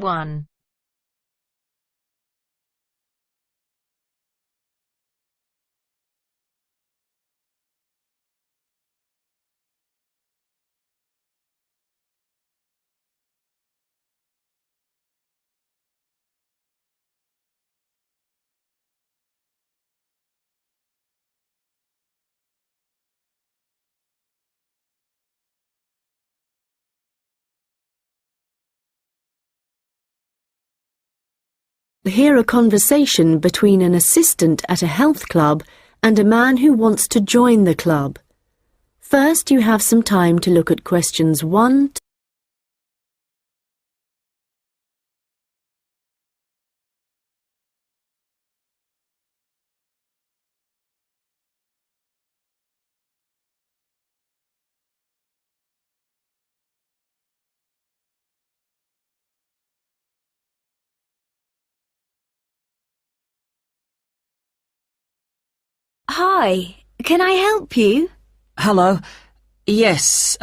1. Hear a conversation between an assistant at a health club and a man who wants to join the club. First, you have some time to look at questions 1 to Hi, can I help you? Hello. Yes,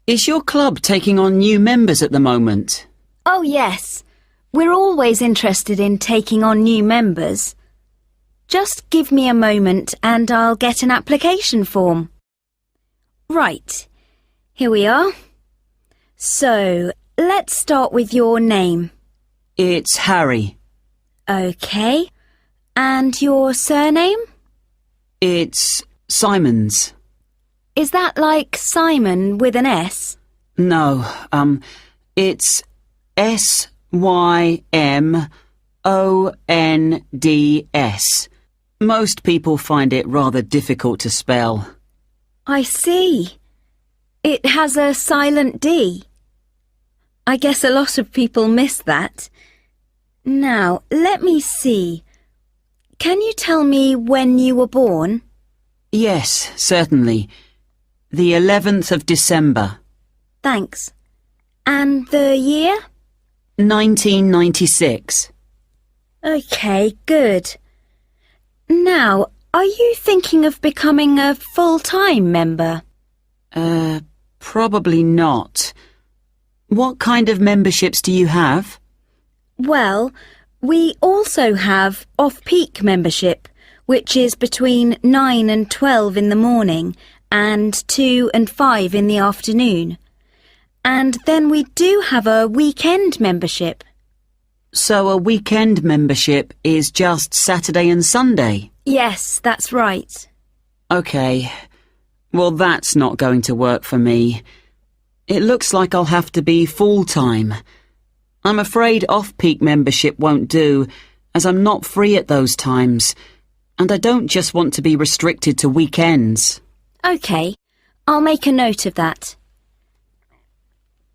is your club taking on new members at the moment? Oh yes, we're always interested in taking on new members. Just give me a moment and I'll get an application form. Right, here we are. So, let's start with your name. It's Harry. Okay, and your surname? It's Simons. Is that like Simon with an S? No, it's Symonds. Most people find it rather difficult to spell. I see. It has a silent D. I guess a lot of people miss that. Now, let me see. Can you tell me when you were born? Yes, certainly. The 11th of December. Thanks. And the year? 1996. Okay, good. Now, are you thinking of becoming a full-time member? Probably not. What kind of memberships do you have? Well, we also have off-peak membership, which is between 9 and 12 in the morning and 2 and 5 in the afternoon. And then we do have a weekend membership. So a weekend membership is just Saturday and Sunday? Yes, that's right. OK. Well, that's not going to work for me. It looks like I'll have to be full-time. I'm afraid off-peak membership won't do, as I'm not free at those times, and I don't just want to be restricted to weekends. OK, I'll make a note of that.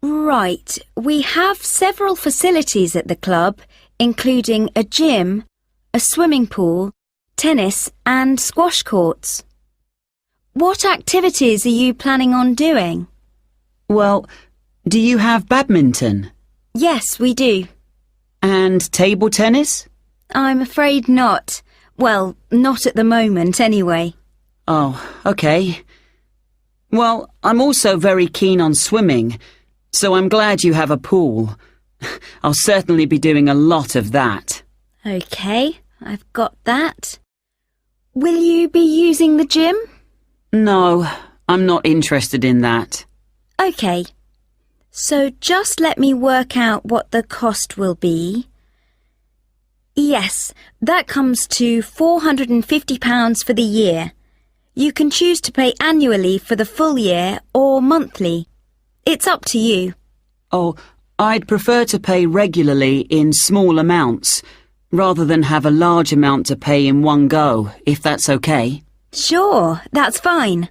Right, we have several facilities at the club, including a gym, a swimming pool, tennis and squash courts. What activities are you planning on doing? Well, do you have badminton? Yes, we do. And table tennis? I'm afraid not. Well, not at the moment, anyway. Oh, OK. Well, I'm also very keen on swimming, so I'm glad you have a pool. I'll certainly be doing a lot of that. OK, I've got that. Will you be using the gym? No, I'm not interested in that. OK. So just let me work out what the cost will be. Yes, that comes to £450 for the year. You can choose to pay annually for the full year or monthly. It's up to you. Oh, I'd prefer to pay regularly in small amounts, rather than have a large amount to pay in one go, if that's okay. Sure, that's fine.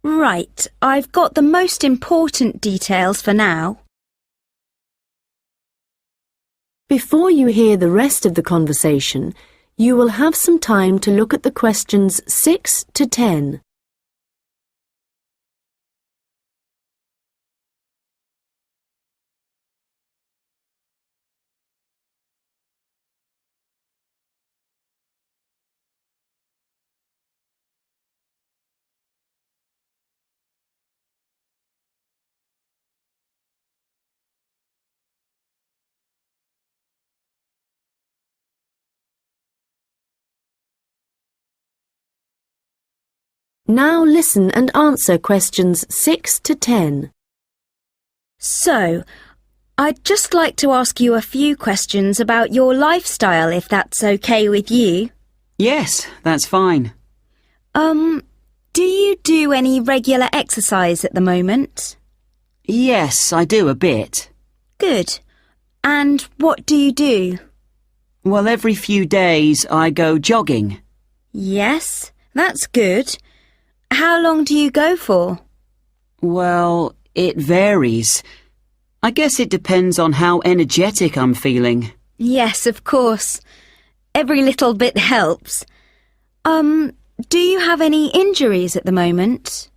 Right, I've got the most important details for now. Before you hear the rest of the conversation, you will have some time to look at the questions 6 to 10. Now listen and answer questions 6 to 10. So, I'd just like to ask you a few questions about your lifestyle, if that's okay with you. Yes, that's fine. Do you do any regular exercise at the moment? Yes, I do a bit. Good. And what do you do? Well, every few days I go jogging. Yes, that's good. How long do you go for? Well, it varies. I guess it depends on how energetic I'm feeling. Yes, of course. Every little bit helps. Do you have any injuries at the moment?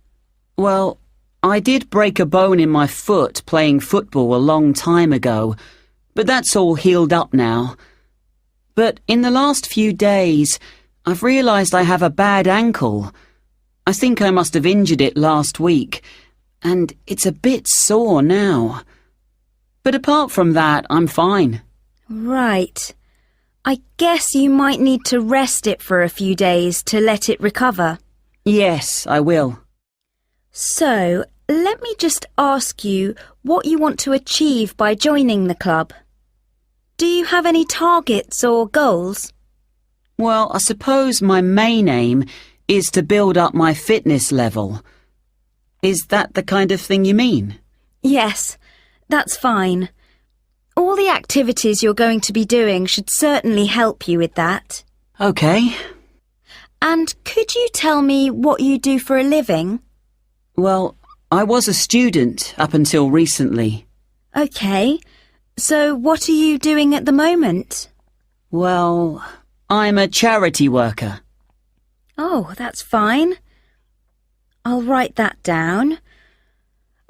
Well, I did break a bone in my foot playing football a long time ago, but that's all healed up now. But in the last few days, I've realised I have a bad ankle. I think I must have injured it last week, and it's a bit sore now. But apart from that, I'm fine. Right. I guess you might need to rest it for a few days to let it recover. Yes, I will. So, let me just ask you what you want to achieve by joining the club. Do you have any targets or goals? Well, I suppose my main aim is to build up my fitness level. Is that the kind of thing you mean? Yes, that's fine. All the activities you're going to be doing should certainly help you with that. Okay. And could you tell me what you do for a living? Well, I was a student up until recently. Okay. So what are you doing at the moment? Well, I'm a charity worker. Oh, that's fine. I'll write that down.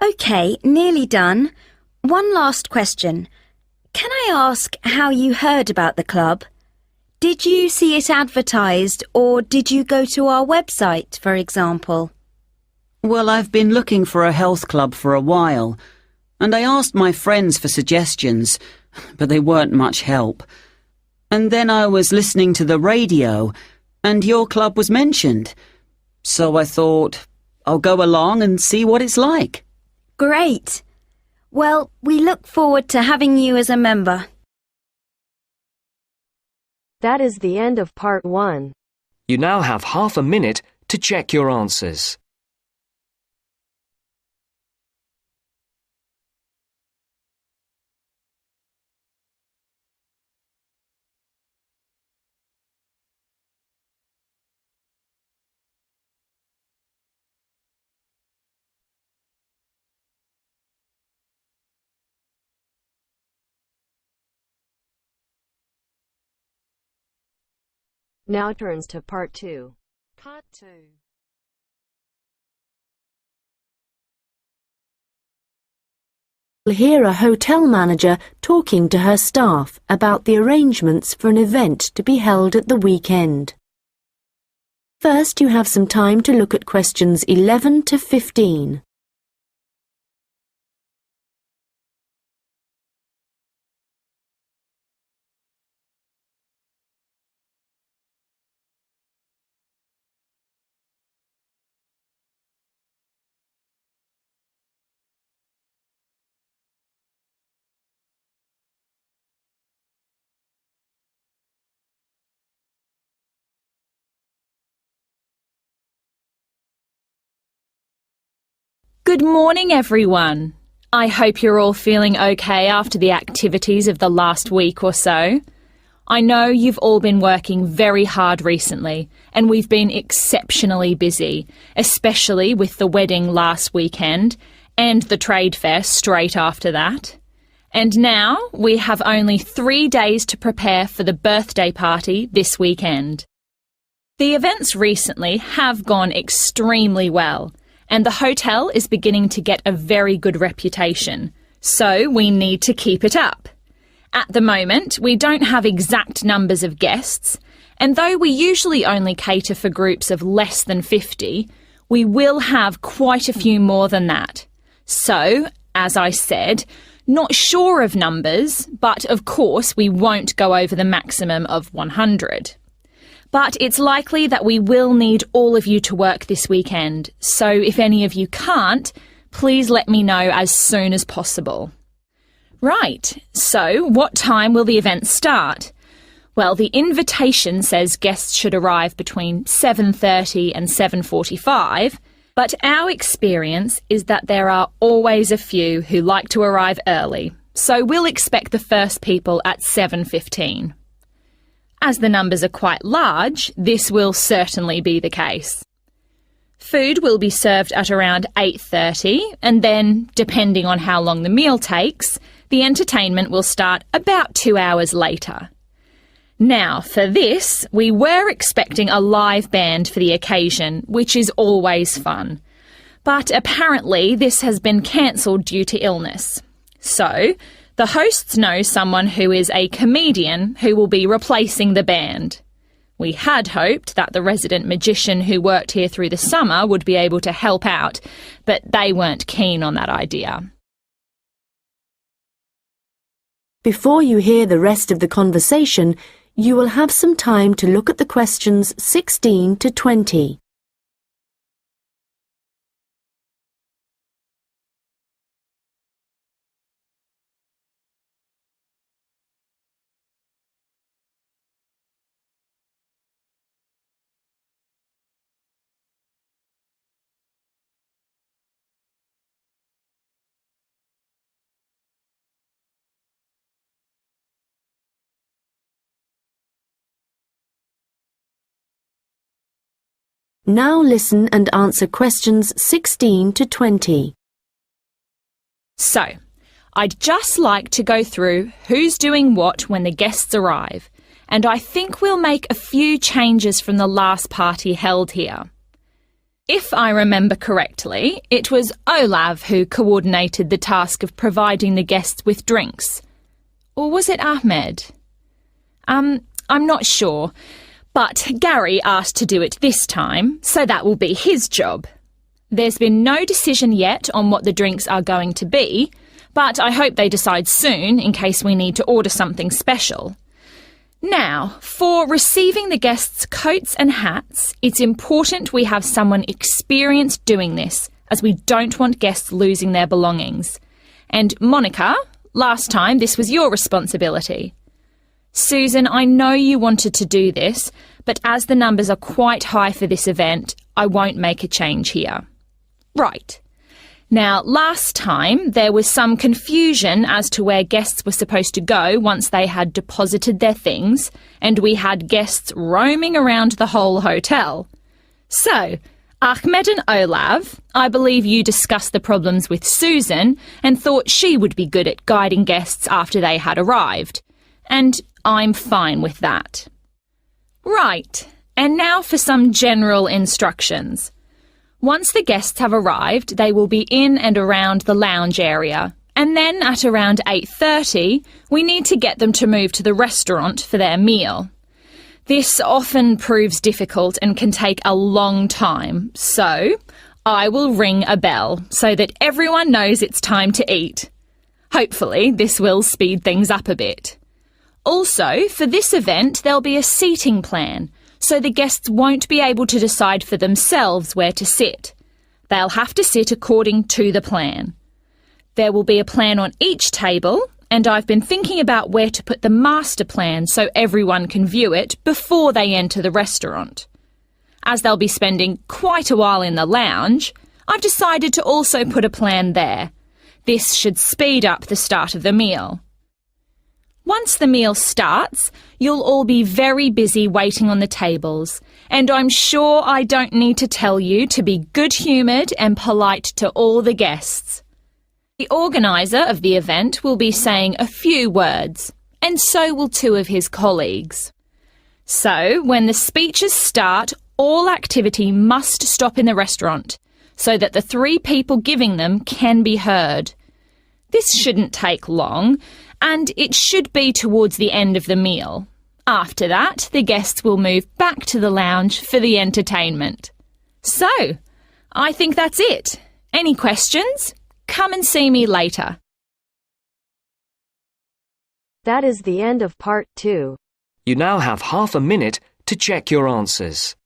Okay, nearly done. One last question. Can I ask how you heard about the club? Did you see it advertised, or did you go to our website, for example? Well, I've been looking for a health club for a while, and I asked my friends for suggestions, but they weren't much help. And then I was listening to the radio, and your club was mentioned. So I thought, I'll go along and see what it's like. Great. Well, we look forward to having you as a member. That is the end of part 1. You now have half a minute to check your answers. Now turns to part 2. Part 2. We'll hear a hotel manager talking to her staff about the arrangements for an event to be held at the weekend. First, you have some time to look at questions 11 to 15. Good morning, everyone. I hope you're all feeling okay after the activities of the last week or so. I know you've all been working very hard recently, and we've been exceptionally busy, especially with the wedding last weekend and the trade fair straight after that. And now we have only 3 days to prepare for the birthday party this weekend. The events recently have gone extremely well, and the hotel is beginning to get a very good reputation, so we need to keep it up. At the moment, we don't have exact numbers of guests, and though we usually only cater for groups of less than 50, we will have quite a few more than that. So, as I said, not sure of numbers, but of course we won't go over the maximum of 100. But it's likely that we will need all of you to work this weekend, so if any of you can't, please let me know as soon as possible. Right, so what time will the event start? Well, the invitation says guests should arrive between 7:30 and 7:45, but our experience is that there are always a few who like to arrive early, so we'll expect the first people at 7:15. As the numbers are quite large, this will certainly be the case. Food will be served at around 8:30, and then, depending on how long the meal takes, the entertainment will start about 2 hours later. Now, for this, we were expecting a live band for the occasion, which is always fun. But apparently this has been cancelled due to illness. So, the hosts know someone who is a comedian who will be replacing the band. We had hoped that the resident magician who worked here through the summer would be able to help out, but they weren't keen on that idea. Before you hear the rest of the conversation, you will have some time to look at the questions 16 to 20. Now listen and answer questions 16 to 20. So, I'd just like to go through who's doing what when the guests arrive, and I think we'll make a few changes from the last party held here. If I remember correctly, it was Olav who coordinated the task of providing the guests with drinks. Or was it Ahmed? I'm not sure. But Gary asked to do it this time, so that will be his job. There's been no decision yet on what the drinks are going to be, but I hope they decide soon in case we need to order something special. Now, for receiving the guests' coats and hats, it's important we have someone experienced doing this, as we don't want guests losing their belongings. And Monica, last time this was your responsibility. Susan, I know you wanted to do this, but as the numbers are quite high for this event, I won't make a change here. Right. Now, last time there was some confusion as to where guests were supposed to go once they had deposited their things, and we had guests roaming around the whole hotel. So, Ahmed and Olav, I believe you discussed the problems with Susan and thought she would be good at guiding guests after they had arrived. And I'm fine with that. Right, and now for some general instructions. Once the guests have arrived, they will be in and around the lounge area, and then at around 8:30, we need to get them to move to the restaurant for their meal. This often proves difficult and can take a long time, so I will ring a bell so that everyone knows it's time to eat. Hopefully, this will speed things up a bit. Also, for this event, there'll be a seating plan, so the guests won't be able to decide for themselves where to sit. They'll have to sit according to the plan. There will be a plan on each table, and I've been thinking about where to put the master plan so everyone can view it before they enter the restaurant. As they'll be spending quite a while in the lounge, I've decided to also put a plan there. This should speed up the start of the meal. Once the meal starts, you'll all be very busy waiting on the tables, and I'm sure I don't need to tell you to be good-humoured and polite to all the guests. The organiser of the event will be saying a few words, and so will two of his colleagues. So, when the speeches start, all activity must stop in the restaurant, so that the three people giving them can be heard. This shouldn't take long, and it should be towards the end of the meal. After that, the guests will move back to the lounge for the entertainment. So, I think that's it. Any questions? Come and see me later. That is the end of part 2. You now have half a minute to check your answers.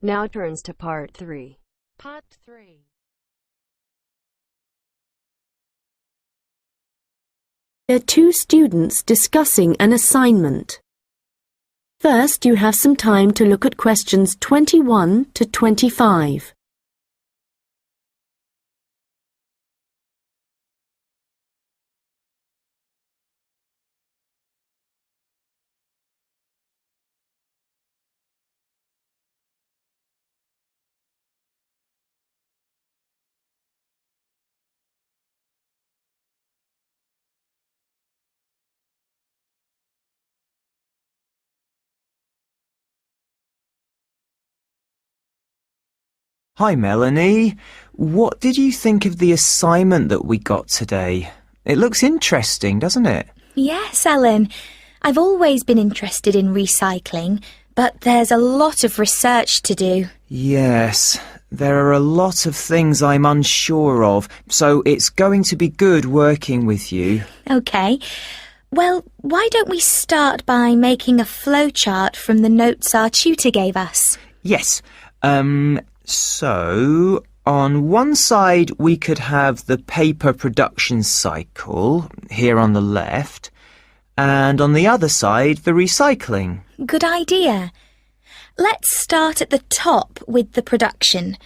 Now turns to Part 3. Part 3. There are two students discussing an assignment. First, you have some time to look at questions 21 to 25. Hi Melanie, what did you think of the assignment that we got today? It looks interesting, doesn't it? Yes, Alan. I've always been interested in recycling, but there's a lot of research to do. Yes, there are a lot of things I'm unsure of, so it's going to be good working with you. OK. Well, why don't we start by making a flowchart from the notes our tutor gave us? Yes, so on one side we could have the paper production cycle, here on the left, and on the other side the recycling. Good idea. Let's start at the top with the production.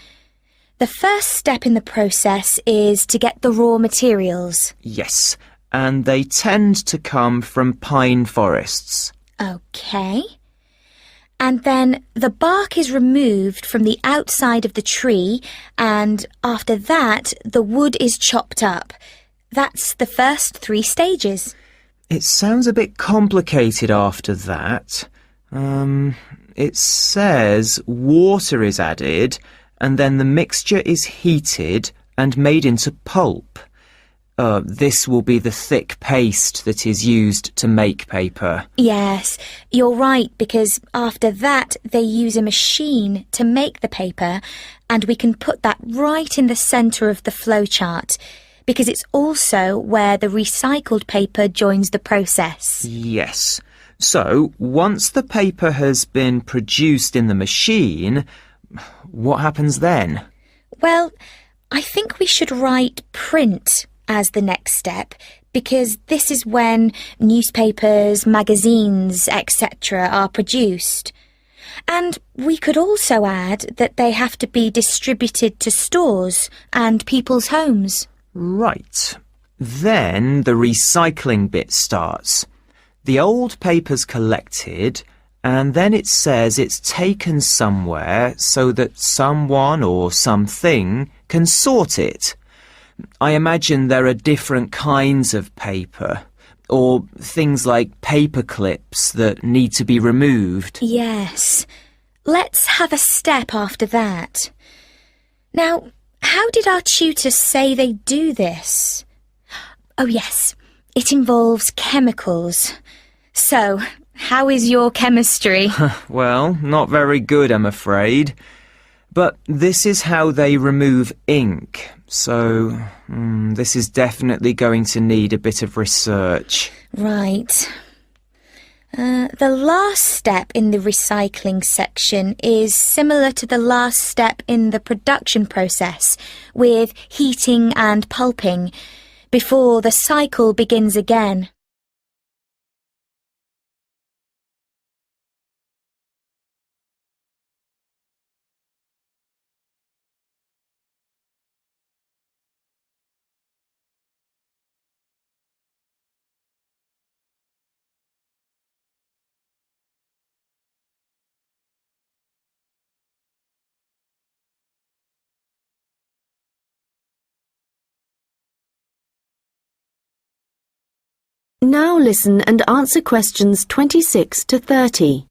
The first step in the process is to get the raw materials. Yes, and they tend to come from pine forests. OK. And then the bark is removed from the outside of the tree, and after that the wood is chopped up. That's the first 3 stages. It sounds a bit complicated after that. It says water is added and then the mixture is heated and made into pulp. This will be the thick paste that is used to make paper. Yes, you're right, because after that they use a machine to make the paper, and we can put that right in the centre of the flowchart, because it's also where the recycled paper joins the process. Yes. So, once the paper has been produced in the machine, what happens then? Well, I think we should write print as the next step, because this is when newspapers, magazines, etc. are produced. And we could also add that they have to be distributed to stores and people's homes. Right. Then the recycling bit starts. The old paper's collected, and then it says it's taken somewhere so that someone or something can sort it. I imagine there are different kinds of paper, or things like paper clips that need to be removed. Yes. Let's have a step after that. Now, how did our tutor say they do this? Oh yes, it involves chemicals. So, how is your chemistry? Well, not very good, I'm afraid. But this is how they remove ink, so this is definitely going to need a bit of research. Right. The last step in the recycling section is similar to the last step in the production process, with heating and pulping, before the cycle begins again. Now listen and answer questions 26 to 30.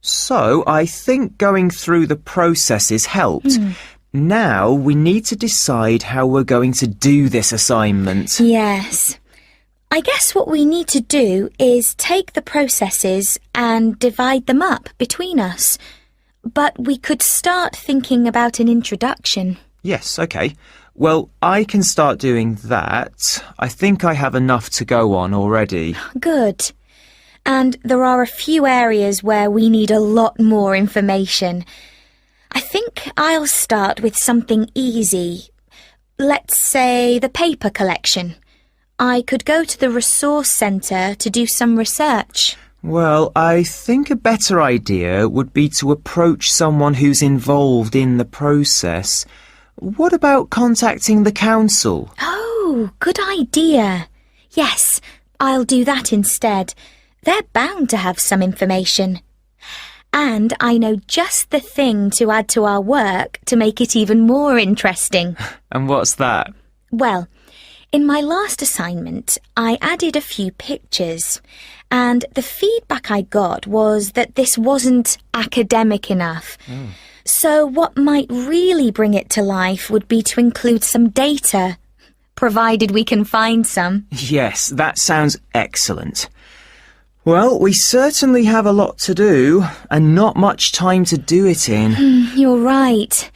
So, I think going through the processes helped. Now we need to decide how we're going to do this assignment. Yes. I guess what we need to do is take the processes and divide them up between us. But we could start thinking about an introduction. Yes, okay. Well, I can start doing that. I think I have enough to go on already. Good. And there are a few areas where we need a lot more information. I think I'll start with something easy. Let's say the paper collection. I could go to the resource centre to do some research. Well, I think a better idea would be to approach someone who's involved in the process. What about contacting the council? Oh, good idea. Yes, I'll do that instead. They're bound to have some information. And I know just the thing to add to our work to make it even more interesting. And what's that? Well, in my last assignment, I added a few pictures, and the feedback I got was that this wasn't academic enough. So what might really bring it to life would be to include some data, provided we can find some. Yes, that sounds excellent. Well, we certainly have a lot to do, and not much time to do it in. You're right.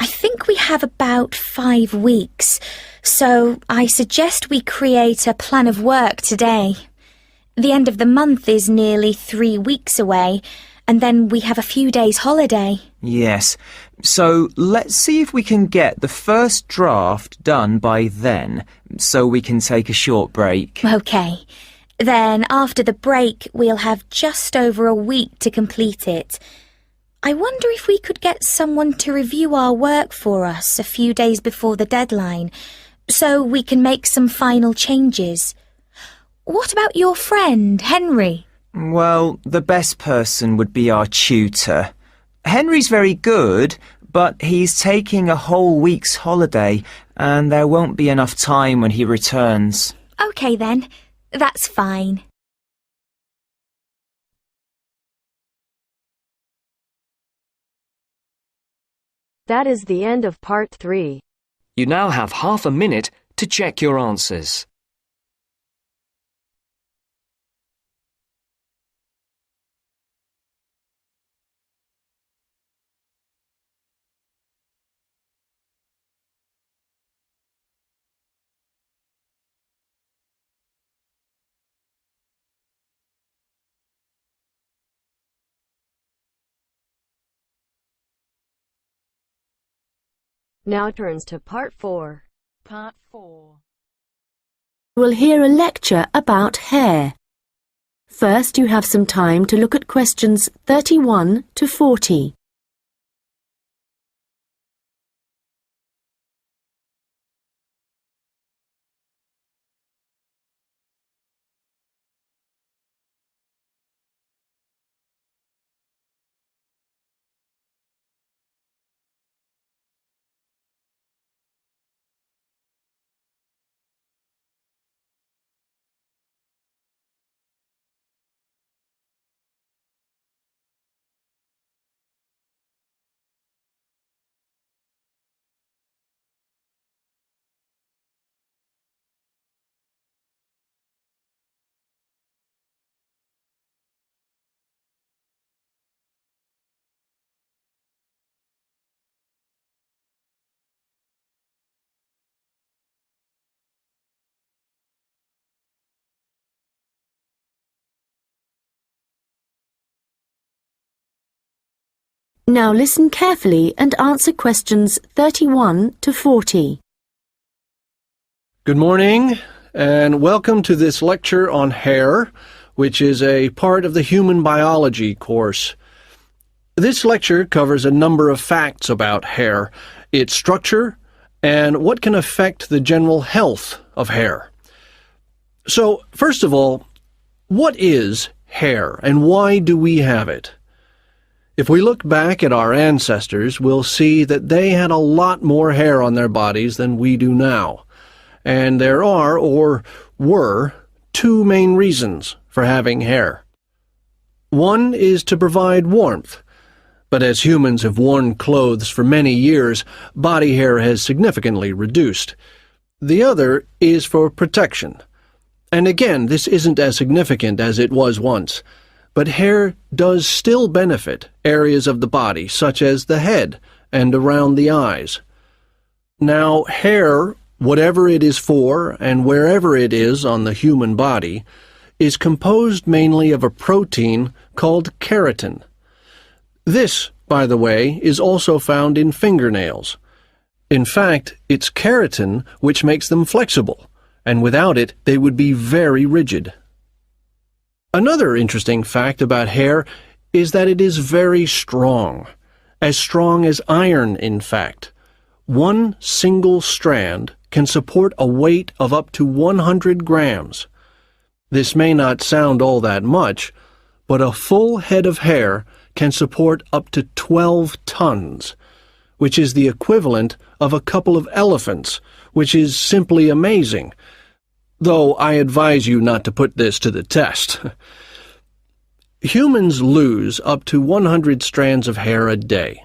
I think we have about 5 weeks, so I suggest we create a plan of work today. The end of the month is nearly 3 weeks away, and then we have a few days holiday. Yes, so let's see if we can get the first draft done by then, so we can take a short break. OK. Then after the break, we'll have just over a week to complete it. I wonder if we could get someone to review our work for us a few days before the deadline, so we can make some final changes. What about your friend, Henry? Well, the best person would be our tutor. Henry's very good, but he's taking a whole week's holiday, and there won't be enough time when he returns. OK then, that's fine. That is the end of part 3. You now have half a minute to check your answers. Now turns to part 4. Part 4. You will hear a lecture about hair. First, you have some time to look at questions 31 to 40. Now listen carefully and answer questions 31 to 40. Good morning, and welcome to this lecture on hair, which is a part of the human biology course. This lecture covers a number of facts about hair, its structure, and what can affect the general health of hair. So, first of all, what is hair, and why do we have it? If we look back at our ancestors, we'll see that they had a lot more hair on their bodies than we do now. And there are, or were two main reasons for having hair. One is to provide warmth, but as humans have worn clothes for many years, body hair has significantly reduced. The other is for protection. And again, this isn't as significant as it was once, but hair does still benefit areas of the body, such as the head and around the eyes. Now, hair, whatever it is for and wherever it is on the human body, is composed mainly of a protein called keratin. This, by the way, is also found in fingernails. In fact, it's keratin which makes them flexible, and without it they would be very rigid. Another interesting fact about hair is that it is very strong as iron, in fact. One single strand can support a weight of up to 100 grams. This may not sound all that much, but a full head of hair can support up to 12 tons, which is the equivalent of a couple of elephants, which is simply amazing, though I advise you not to put this to the test. Humans lose up to 100 strands of hair a day,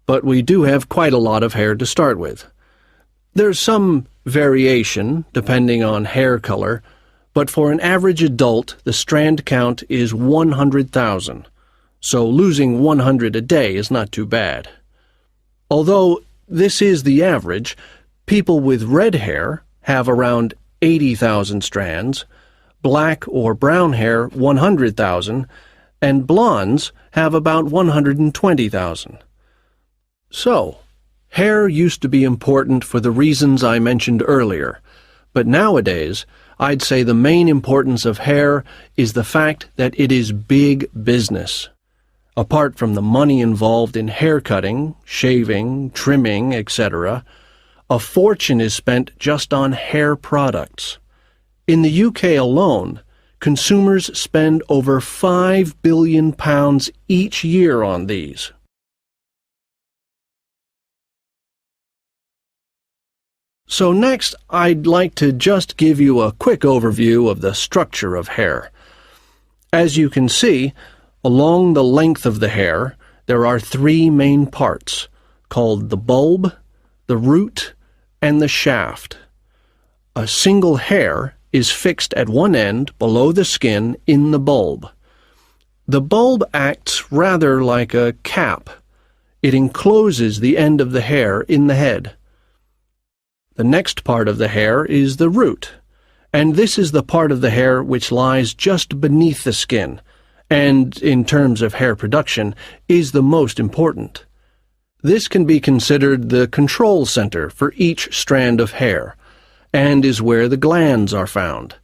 but we do have quite a lot of hair to start with. There's some variation depending on hair color, but for an average adult, the strand count is 100,000, so losing 100 a day is not too bad. Although this is the average, people with red hair have around 80,000 strands, black or brown hair 100,000, and blondes have about 120,000. So, hair used to be important for the reasons I mentioned earlier, but nowadays, I'd say the main importance of hair is the fact that it is big business. Apart from the money involved in hair cutting, shaving, trimming, etc., a fortune is spent just on hair products. In the UK alone, consumers spend over £5 billion each year on these. So next, I'd like to just give you a quick overview of the structure of hair. As you can see, along the length of the hair, there are three main parts, called the bulb, the root, and the shaft. A single hair is fixed at one end below the skin in the bulb. The bulb acts rather like a cap. It encloses the end of the hair in the head. The next part of the hair is the root, and this is the part of the hair which lies just beneath the skin, and, in terms of hair production, is the most important. This can be considered the control center for each strand of hair, and is where the glands are found.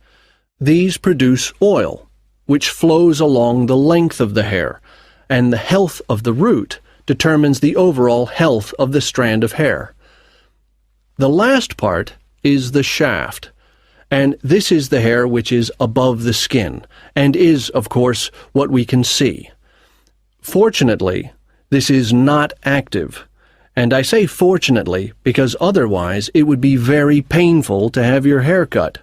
These produce oil, which flows along the length of the hair, and the health of the root determines the overall health of the strand of hair. The last part is the shaft, and this is the hair which is above the skin, and is, of course, what we can see. Fortunately, this is not active, and I say fortunately because otherwise it would be very painful to have your hair cut.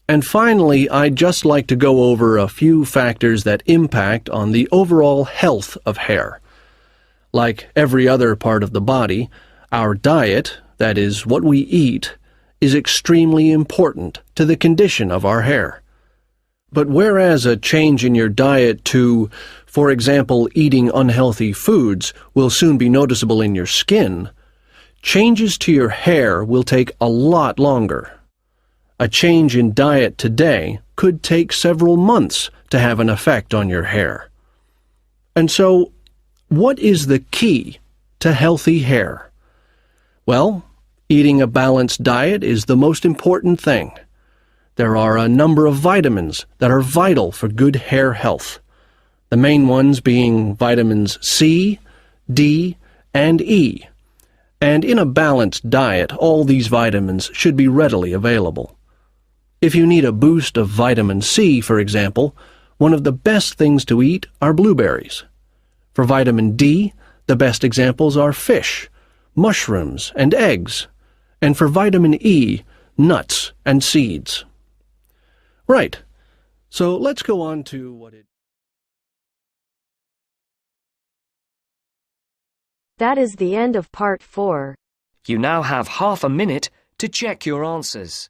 And finally, I'd just like to go over a few factors that impact on the overall health of hair. Like every other part of the body, our diet, that is, what we eat, is extremely important to the condition of our hair. But whereas a change in your diet to, for example, eating unhealthy foods will soon be noticeable in your skin, changes to your hair will take a lot longer. A change in diet today could take several months to have an effect on your hair. And so, what is the key to healthy hair? Well, eating a balanced diet is the most important thing. There are a number of vitamins that are vital for good hair health. The main ones being vitamins C, D, and E. And in a balanced diet, all these vitamins should be readily available. If you need a boost of vitamin C, for example, one of the best things to eat are blueberries. For vitamin D, the best examples are fish, mushrooms, and eggs. And for vitamin E, nuts and seeds. Right. So let's go on to what it... That is the end of part 4. You now have half a minute to check your answers.